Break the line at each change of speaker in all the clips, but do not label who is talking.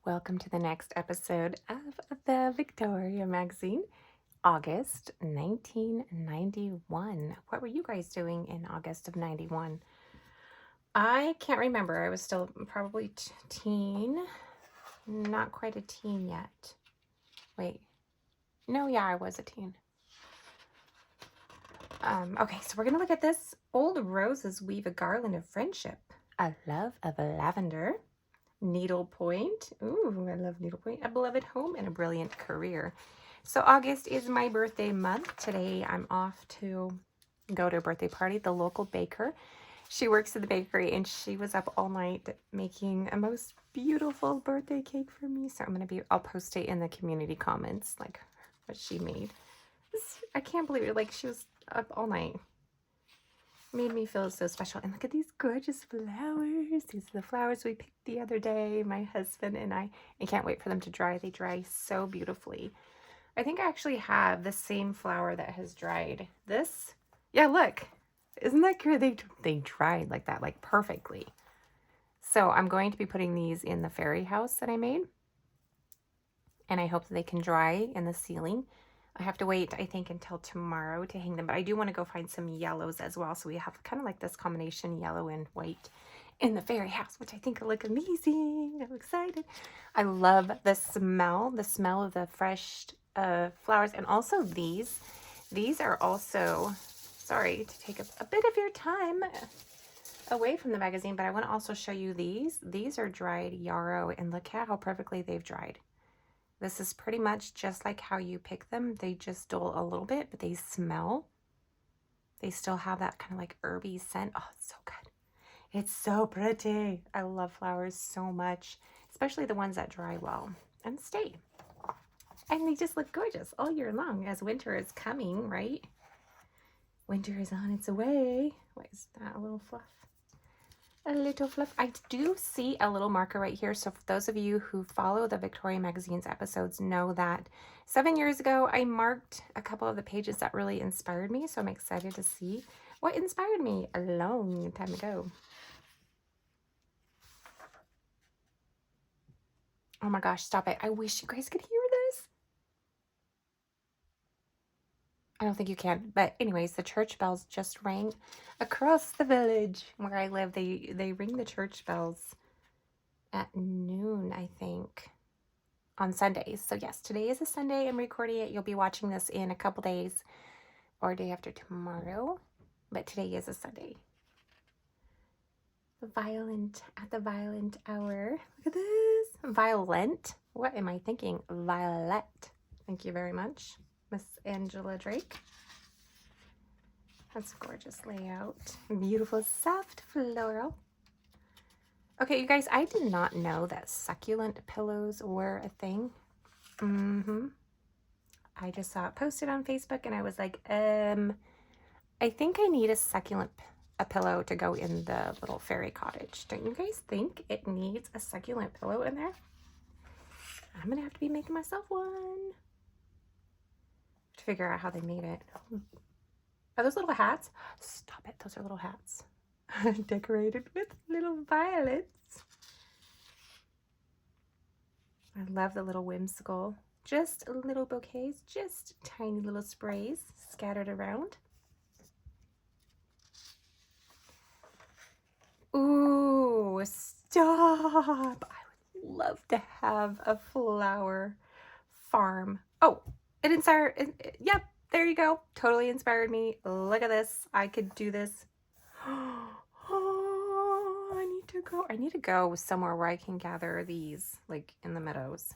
Welcome to the next episode of the Victoria magazine, August 1991. What were you guys doing in August of 91? I can't remember. I was still probably teen, not quite a teen yet. Wait, no, yeah, I was a teen. Okay, so we're going to look at this. Old roses weave a garland of friendship, a love of lavender, needlepoint. Ooh, I love needlepoint. A beloved home and a brilliant career. So August is my birthday month. Today I'm off to go to a birthday party. The local baker, she works at the bakery, and she was up all night making a most beautiful birthday cake for me. So I'll post it in the community comments, like what she made. I can't believe it. Like, she was up all night. Made me feel so special. And look at these gorgeous flowers. These are the flowers we picked the other day, my husband and I can't wait for them to dry. They dry so beautifully. I think I actually have the same flower that has dried. This, yeah, look, isn't that great? They dried like that, like perfectly. So I'm going to be putting these in the fairy house that I made, and I hope that they can dry in the ceiling. I have to wait, I think, until tomorrow to hang them, but I do want to go find some yellows as well. So we have kind of like this combination yellow and white in the fairy house, which I think will look amazing. I'm excited. I love the smell of the fresh flowers. And also these are also, sorry to take a bit of your time away from the magazine, but I want to also show you these. These are dried yarrow, and look at how perfectly they've dried. This is pretty much just like how you pick them. They just dull a little bit, but they smell. They still have that kind of like herby scent. Oh, it's so good. It's so pretty. I love flowers so much, especially the ones that dry well and stay. And they just look gorgeous all year long as winter is coming, right? Winter is on its way. What is that, a little fluff? A little fluff. I do see a little marker right here. So for those of you who follow the Victorian magazine's episodes know that 7 years ago, I marked a couple of the pages that really inspired me. So I'm excited to see what inspired me a long time ago. Oh my gosh, stop it. I wish you guys could hear this. I don't think you can. But anyways, the church bells just rang across the village where I live. They ring the church bells at noon, I think, on Sundays. So yes, today is a Sunday. I'm recording it. You'll be watching this in a couple days or day after tomorrow. But today is a Sunday. At the violent hour. Look at this. Violent. What am I thinking? Violet. Thank you very much, Miss Angela Drake. That's a gorgeous layout. Beautiful soft floral. Okay, you guys, I did not know that succulent pillows were a thing. I just saw it posted on Facebook, and I was like, I think I need a succulent pillow to go in the little fairy cottage. Don't you guys think it needs a succulent pillow in there? I'm gonna have to be making myself one to figure out how they made it. Are those little hats? Stop it, those are little hats. Decorated with little violets. I love the little whimsical, just little bouquets, just tiny little sprays scattered around. Ooh, stop. I would love to have a flower farm. Oh, it inspired, yep, there you go. Totally inspired me. Look at this. I could do this. Oh, I need to go somewhere where I can gather these, like in the meadows.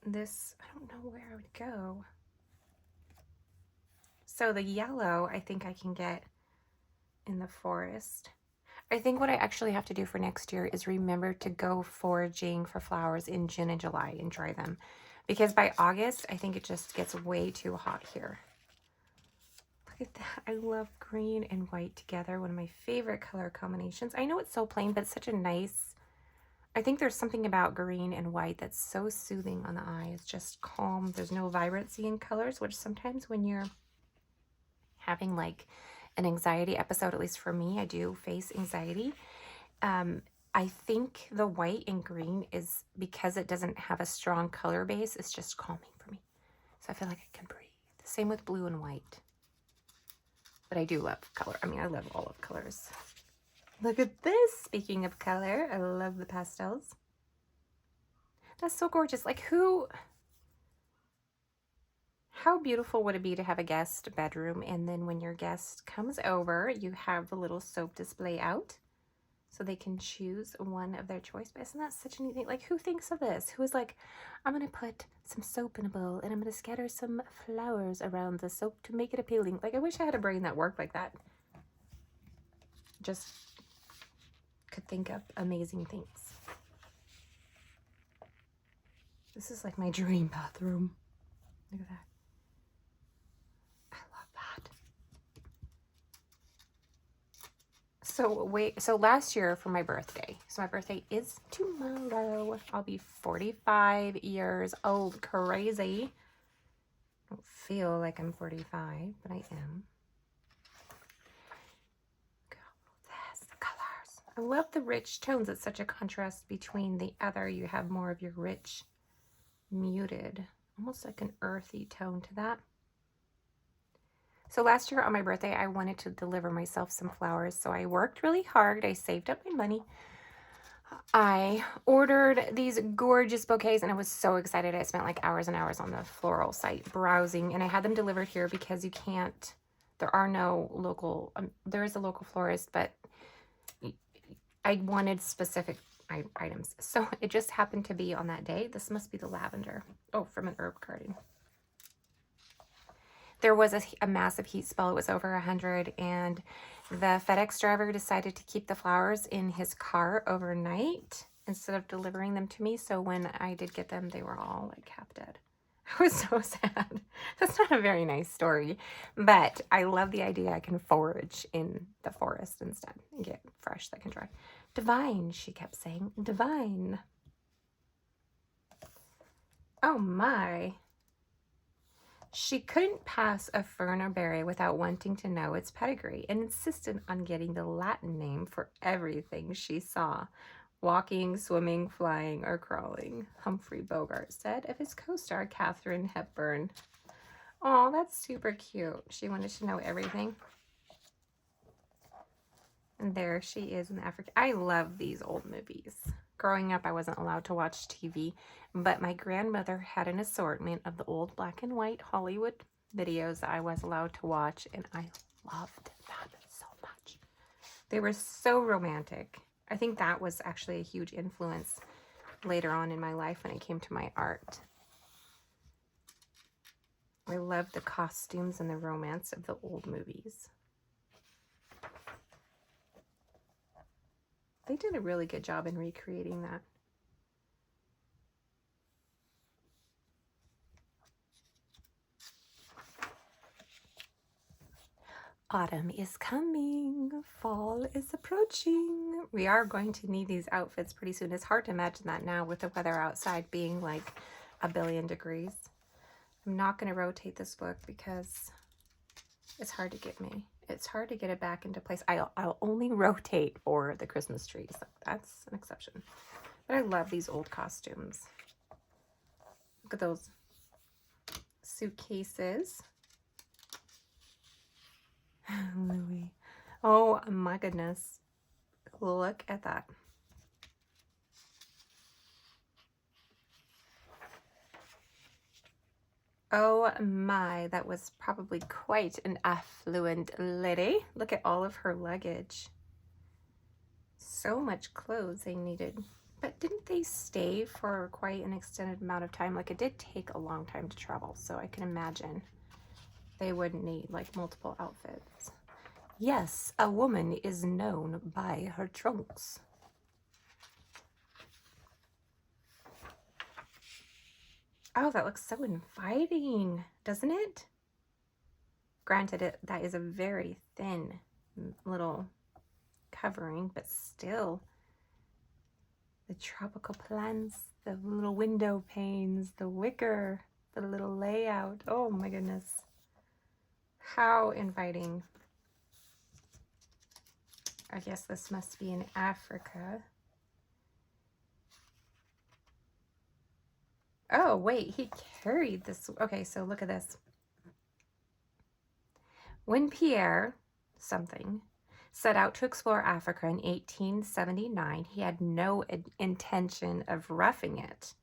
This, I don't know where I would go. So the yellow, I think I can get in the forest. I think what I actually have to do for next year is remember to go foraging for flowers in June and July and dry them. Because by August, I think it just gets way too hot here. Look at that. I love green and white together. One of my favorite color combinations. I know it's so plain, but it's such a nice, I think there's something about green and white that's so soothing on the eye. It's just calm. There's no vibrancy in colors, which sometimes when you're having like an anxiety episode, at least for me, I do face anxiety. I think the white and green is because it doesn't have a strong color base. It's just calming for me. So I feel like I can breathe. Same with blue and white. But I do love color. I mean, I love all of colors. Look at this. Speaking of color, I love the pastels. That's so gorgeous. Like how beautiful would it be to have a guest bedroom, and then when your guest comes over, you have the little soap display out so they can choose one of their choice. But isn't that such a neat thing? Like, who thinks of this? Who is like, I'm going to put some soap in a bowl and I'm going to scatter some flowers around the soap to make it appealing. Like, I wish I had a brain that worked like that. Just could think up amazing things. This is like my dream bathroom. Look at that. I love that. So last year for my birthday, so my birthday is tomorrow. I'll be 45 years old. Crazy. I don't feel like I'm 45, but I am. I love the rich tones. It's such a contrast between the other. You have more of your rich, muted, almost like an earthy tone to that. So last year on my birthday, I wanted to deliver myself some flowers. So I worked really hard. I saved up my money. I ordered these gorgeous bouquets and I was so excited. I spent like hours and hours on the floral site browsing, and I had them delivered here because you can't, there are no local, there is a local florist, but I wanted specific items. So it just happened to be on that day. This must be the lavender. Oh, from an herb garden. There was a massive heat spell. It was over 100, and the FedEx driver decided to keep the flowers in his car overnight instead of delivering them to me. So when I did get them, they were all like half dead. I was so sad. That's not a very nice story, but I love the idea I can forage in the forest instead and get fresh that can dry. Divine, she kept saying. Divine. Oh my. She couldn't pass a fern or berry without wanting to know its pedigree and insisted on getting the Latin name for everything she saw. Walking, swimming, flying, or crawling, Humphrey Bogart said of his co-star Katharine Hepburn. Oh, that's super cute. She wanted to know everything. And there she is in Africa. I love these old movies. Growing up, I wasn't allowed to watch TV, but my grandmother had an assortment of the old black and white Hollywood videos that I was allowed to watch, and I loved them so much. They were so romantic. I think that was actually a huge influence later on in my life when it came to my art. I love the costumes and the romance of the old movies. They did a really good job in recreating that. Autumn is coming. Fall is approaching. We are going to need these outfits pretty soon. It's hard to imagine that now with the weather outside being like 1,000,000,000 degrees. I'm not going to rotate this book because it's hard to get me. It's hard to get it back into place. I'll only rotate for the Christmas trees. That's an exception. But I love these old costumes. Look at those suitcases. Louis. Oh my goodness. Look at that. Oh my, that was probably quite an affluent lady. Look at all of her luggage. So much clothes they needed. But didn't they stay for quite an extended amount of time? Like, it did take a long time to travel, so I can imagine they wouldn't need like multiple outfits. Yes, a woman is known by her trunks. Oh, that looks so inviting, doesn't it? Granted, that is a very thin little covering, but still. The tropical plants, the little window panes, the wicker, the little layout. Oh my goodness. How inviting. I guess this must be in Africa. Oh, wait, he carried this. Okay, so look at this. When Pierre something set out to explore Africa in 1879, he had no intention of roughing it.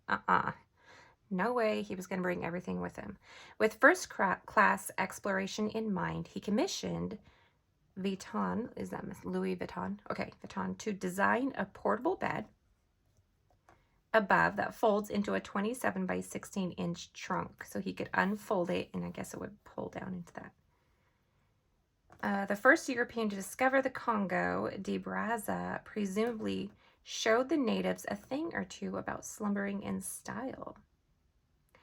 No way he was going to bring everything with him. With first class exploration in mind, he commissioned Vuitton, is that Louis Vuitton? Okay, Vuitton, to design a portable bed above that folds into a 27 by 16 inch trunk. So he could unfold it, and I guess it would pull down into that. The first European to discover the Congo, de Brazza, presumably showed the natives a thing or two about slumbering in style.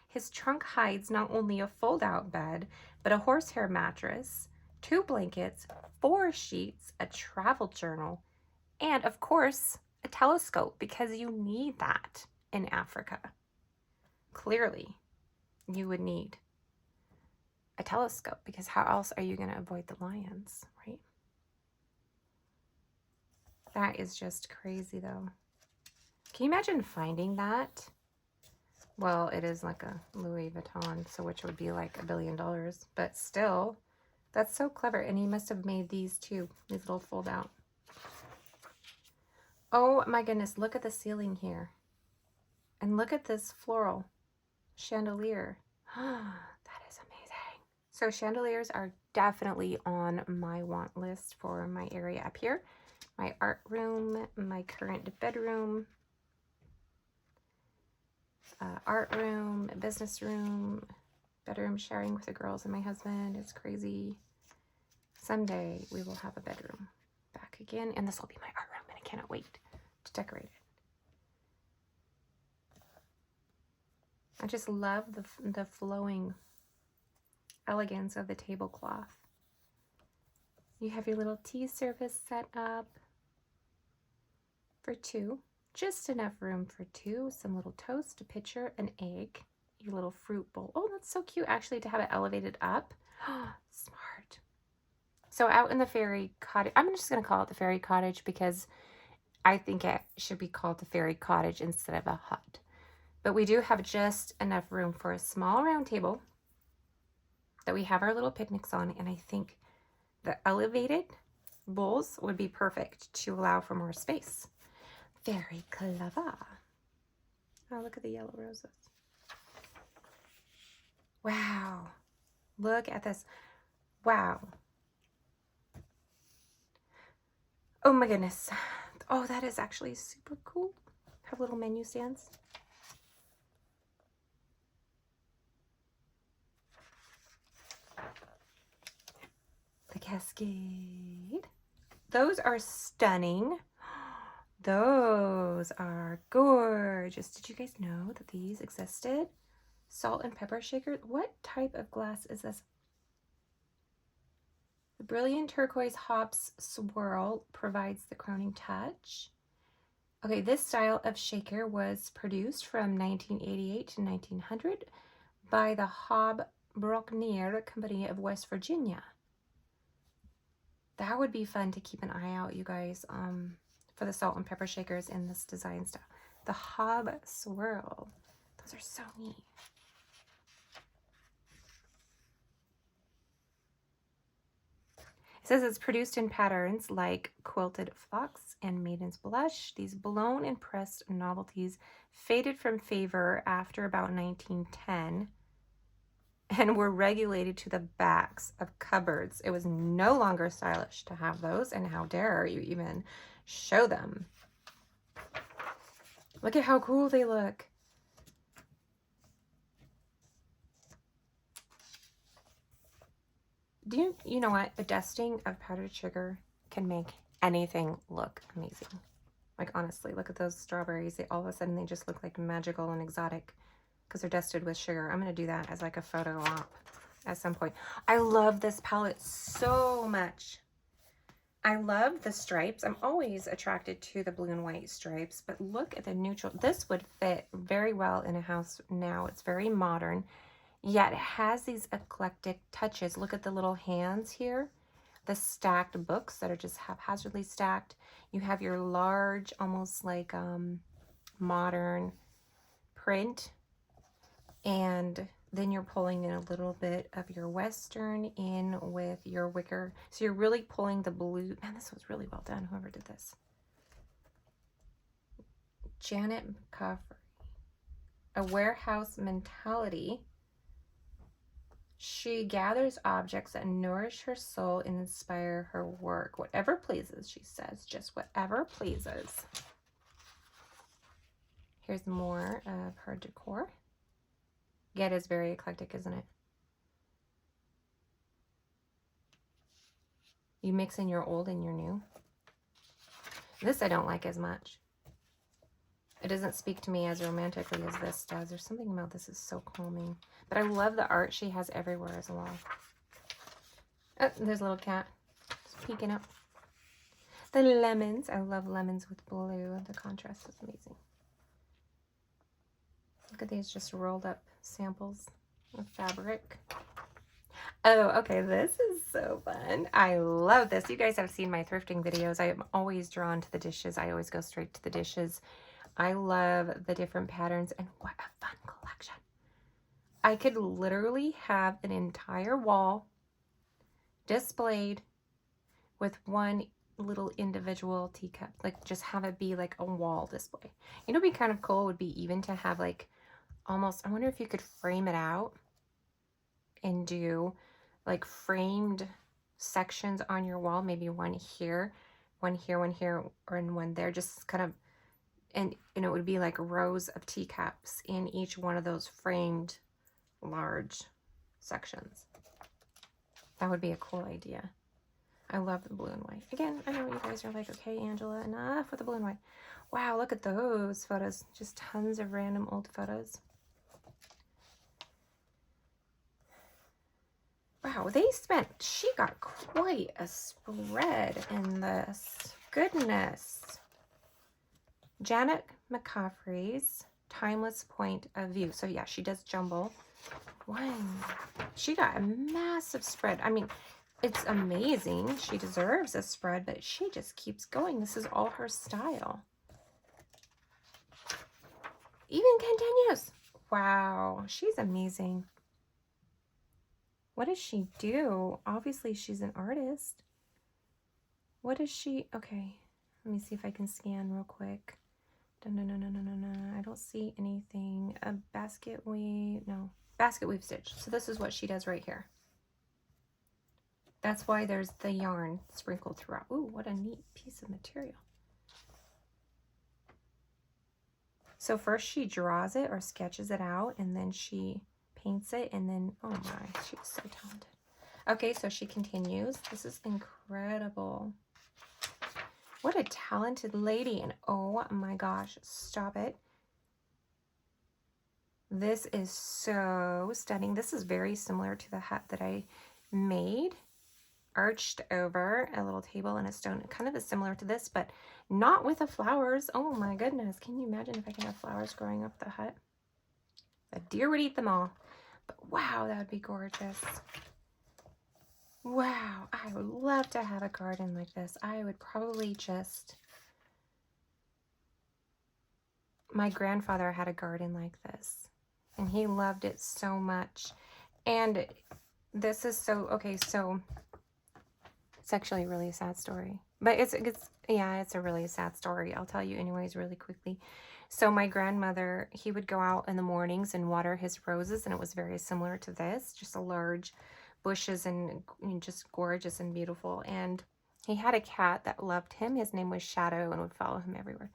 His trunk hides not only a fold-out bed, but a horsehair mattress, 2 blankets, 4 sheets, a travel journal, and of course, a telescope, because you need that in Africa. Clearly, you would need a telescope, because how else are you going to avoid the lions, right? That is just crazy, though. Can you imagine finding that? Well, it is like a Louis Vuitton, so which would be like $1 billion, but still, that's so clever. And he must have made these too, these little fold out. Oh my goodness, look at the ceiling here. And look at this floral chandelier. That is amazing. So chandeliers are definitely on my want list for my area up here. My art room, my current bedroom, art room, business room, bedroom sharing with the girls and my husband. It's crazy. Someday we will have a bedroom back again, and this will be my art room, and I cannot wait to decorate it. I just love the flowing elegance of the tablecloth. You have your little tea service set up for 2. Just enough room for 2. Some little toast, a pitcher, an egg, your little fruit bowl. Oh, that's so cute, actually, to have it elevated up. Smart. So out in the fairy cottage, I'm just going to call it the fairy cottage because I think it should be called the fairy cottage instead of a hut. But we do have just enough room for a small round table that we have our little picnics on, and I think the elevated bowls would be perfect to allow for more space. Very clever. Oh, look at the yellow roses. Wow. Look at this. Wow. Oh my goodness. Oh, that is actually super cool. Have little menu stands. The cascade. Those are stunning. Those are gorgeous. Did you guys know that these existed? Salt and pepper shaker. What type of glass is this? The brilliant turquoise hops swirl provides the crowning touch. Okay, this style of shaker was produced from 1988 to 1900 by the Hob Brocknier Company of West Virginia. That would be fun to keep an eye out, you guys, for the salt and pepper shakers in this design style. The Hob Swirl. Those are so neat. It says it's produced in patterns like quilted phlox and maiden's blush. These blown and pressed novelties faded from favor after about 1910 and were regulated to the backs of cupboards. It was no longer stylish to have those, and how dare you even show them. Look at how cool they look. Do you know what? A dusting of powdered sugar can make anything look amazing. Like, honestly, look at those strawberries. They all of a sudden, they just look like magical and exotic because they're dusted with sugar. I'm going to do that as like a photo op at some point. I love this palette so much. I love the stripes. I'm always attracted to the blue and white stripes, but look at the neutral. This would fit very well in a house now. It's very modern, yet it has these eclectic touches. Look at the little hands here, the stacked books that are just haphazardly stacked. You have your large, almost like modern print And then you're pulling in a little bit of your Western in with your wicker. So you're really pulling the blue. Man, this was really well done, whoever did this. Janet McCaffrey. A warehouse mentality. She gathers objects that nourish her soul and inspire her work. Whatever pleases, she says. Just whatever pleases. Here's more of her decor. Yeah, it is very eclectic, isn't it? You mix in your old and your new. This I don't like as much. It doesn't speak to me as romantically as this does. There's something about this is so calming. But I love the art she has everywhere as well. Oh, there's a little cat just peeking up. The lemons. I love lemons with blue. The contrast is amazing. Look at these just rolled up samples of fabric. Oh, okay, this is so fun. I love this. You guys have seen my thrifting videos. I am always drawn to the dishes. I always go straight to the dishes. I love the different patterns, and what a fun collection. I could literally have an entire wall displayed with one little individual teacup. Like, just have it be like a wall display. You know what would be kind of cool would be even to have like almost, I wonder if you could frame it out and do like framed sections on your wall. Maybe one here, one here, one here, or in one there. Just kind of, and it would be like rows of teacups in each one of those framed large sections. That would be a cool idea. I love the blue and white. Again, I know you guys are like, okay, Angela, enough with the blue and white. Wow, look at those photos. Just tons of random old photos. Wow, she got quite a spread in this. Goodness. Janet McCaffrey's Timeless Point of View. So yeah, she does jumble. She got a massive spread. I mean, it's amazing. She deserves a spread, but she just keeps going. This is all her style. Even continues. Wow, she's amazing. What does she do? Obviously, she's an artist. What is she? Okay, let me see if I can scan real quick. No. I don't see anything. A basket weave. No, basket weave stitch. So this is what she does right here. That's why there's the yarn sprinkled throughout. Ooh, what a neat piece of material. So first she draws it or sketches it out, and then she paints it, and then, oh my, she's so talented. Okay, so she continues. This is incredible. What a talented lady, and oh my gosh, stop it. This is so stunning. This is very similar to the hut that I made. Arched over a little table and a stone. Kind of is similar to this, but not with the flowers. Oh my goodness. Can you imagine if I could have flowers growing up the hut? A deer would eat them all. But wow, that would be gorgeous. Wow, I would love to have a garden like this. I would probably just... My grandfather had a garden like this, and he loved it so much. And this is so... Okay, so... It's actually a really sad story. But it's a really sad story. I'll tell you anyways really quickly. So my grandmother, he would go out in the mornings and water his roses, and it was very similar to this. Just a large bushes and just gorgeous and beautiful. And he had a cat that loved him. His name was Shadow and would follow him everywhere.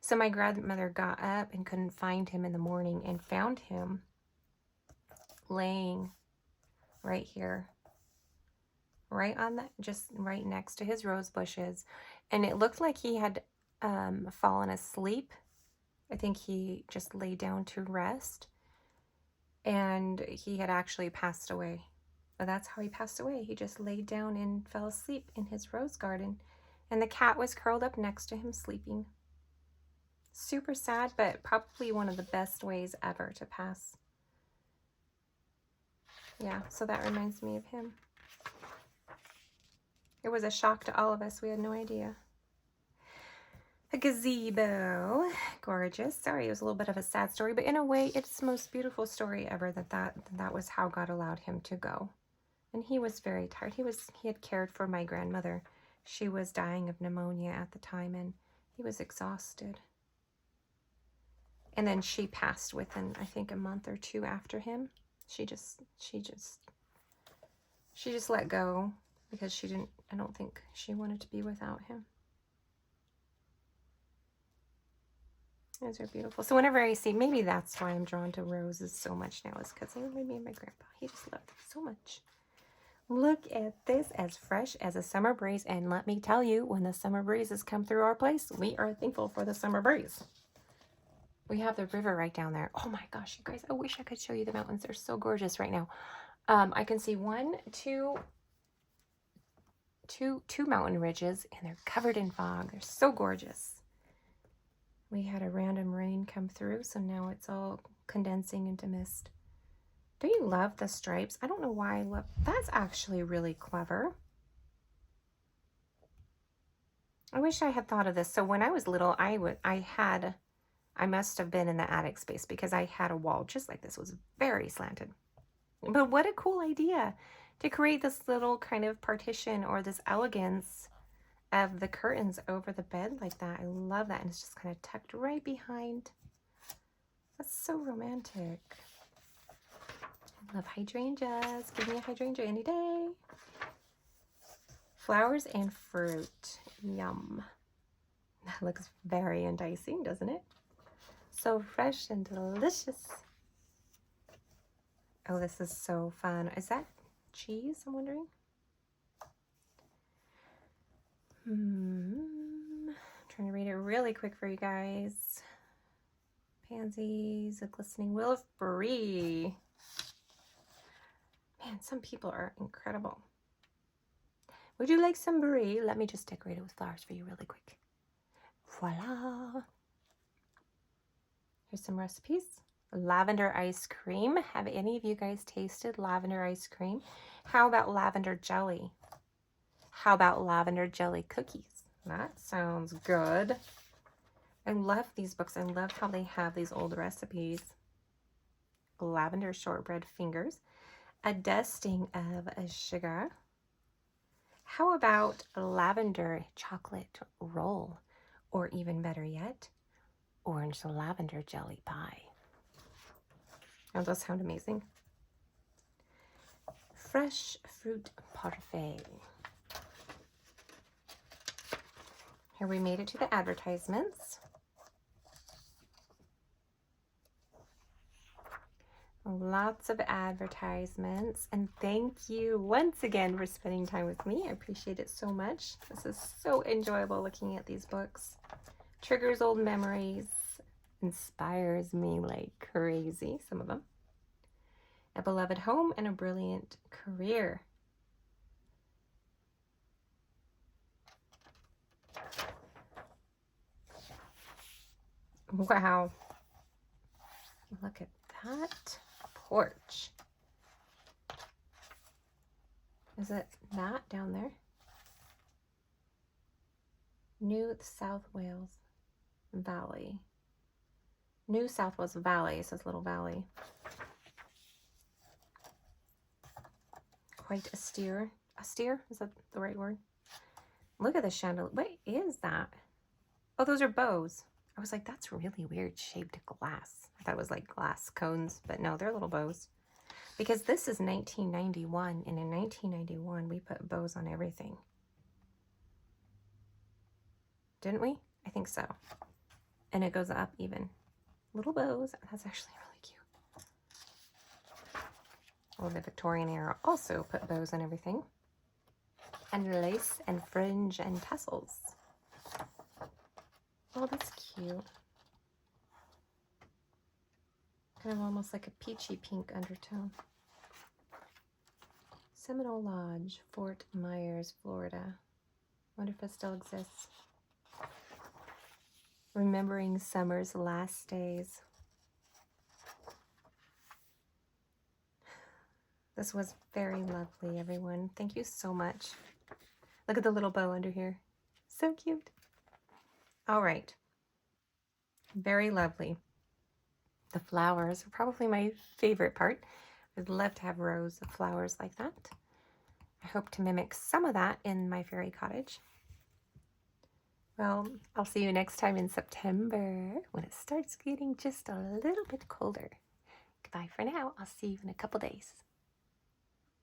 So my grandmother got up and couldn't find him in the morning and found him laying right here. Right on that, just right next to his rose bushes. And it looked like he had fallen asleep. I think he just lay down to rest. And he had actually passed away. But that's how he passed away. He just laid down and fell asleep in his rose garden. And the cat was curled up next to him sleeping. Super sad, but probably one of the best ways ever to pass. Yeah, so that reminds me of him. It was a shock to all of us. We had no idea. A gazebo. Gorgeous. Sorry, it was a little bit of a sad story, but in a way, it's the most beautiful story ever that was how God allowed him to go. And he was very tired. He had cared for my grandmother. She was dying of pneumonia at the time, and he was exhausted. And then she passed within, I think, a month or two after him. She just let go because I don't think she wanted to be without him. Those are beautiful. So whenever I see, maybe that's why I'm drawn to roses so much now, is because they remind me of my grandpa. He just loved them so much. Look at this, as fresh as a summer breeze. And let me tell you, when the summer breezes come through our place, we are thankful for the summer breeze. We have the river right down there. Oh my gosh, you guys, I wish I could show you the mountains. They're so gorgeous right now. I can see two mountain ridges, and they're covered in fog. They're so gorgeous. We had a random rain come through, so now it's all condensing into mist. Don't you love the stripes? I don't know why I love, that's actually really clever. I wish I had thought of this. So when I was little, I must have been in the attic space because I had a wall just like this. It was very slanted. But what a cool idea to create this little kind of partition or this elegance of the curtains over the bed like that. I love that. And it's just kind of tucked right behind. That's so romantic. I love hydrangeas. Give me a hydrangea any day. Flowers and fruit. Yum. That looks very enticing, doesn't it? So fresh and delicious. Oh, this is so fun. Is that cheese, I'm wondering? Trying to read it really quick for you guys. Pansies, a glistening wheel of brie. Man, some people are incredible. Would you like some brie? Let me just decorate it with flowers for you really quick. Voila. Here's some recipes. Lavender ice cream. Have any of you guys tasted lavender ice cream? How about lavender jelly? How about lavender jelly cookies? That sounds good. I love these books. I love how they have these old recipes. Lavender shortbread fingers. A dusting of a sugar. How about lavender chocolate roll? Or even better yet, orange lavender jelly pie. Oh, those sound amazing. Fresh fruit parfait. Here we made it to the advertisements. Lots of advertisements, and thank you once again for spending time with me. I appreciate it so much. This is so enjoyable looking at these books. Triggers old memories, inspires me like crazy, some of them. A beloved home and a brilliant career. Wow. Look at that porch. Is it that down there? New South Wales Valley. New South Wales Valley. It says little valley. Quite austere. Austere? Is that the right word? Look at the chandelier. What is that? Oh, those are bows. I was like, that's really weird shaped glass. I thought it was like glass cones, but no, they're little bows. Because this is 1991, and in 1991, we put bows on everything. Didn't we? I think so. And it goes up even. Little bows. That's actually really cute. Well, the Victorian era also put bows on everything. And lace and fringe and tassels. Oh, that's cute. Kind of almost like a peachy pink undertone. Seminole Lodge, Fort Myers, Florida. Wonder if it still exists. Remembering summer's last days. This was very lovely, everyone. Thank you so much. Look at the little bow under here. So cute. All right. Very lovely. The flowers are probably my favorite part. I'd love to have rows of flowers like that. I hope to mimic some of that in my fairy cottage. Well, I'll see you next time in September when it starts getting just a little bit colder. Goodbye for now. I'll see you in a couple days.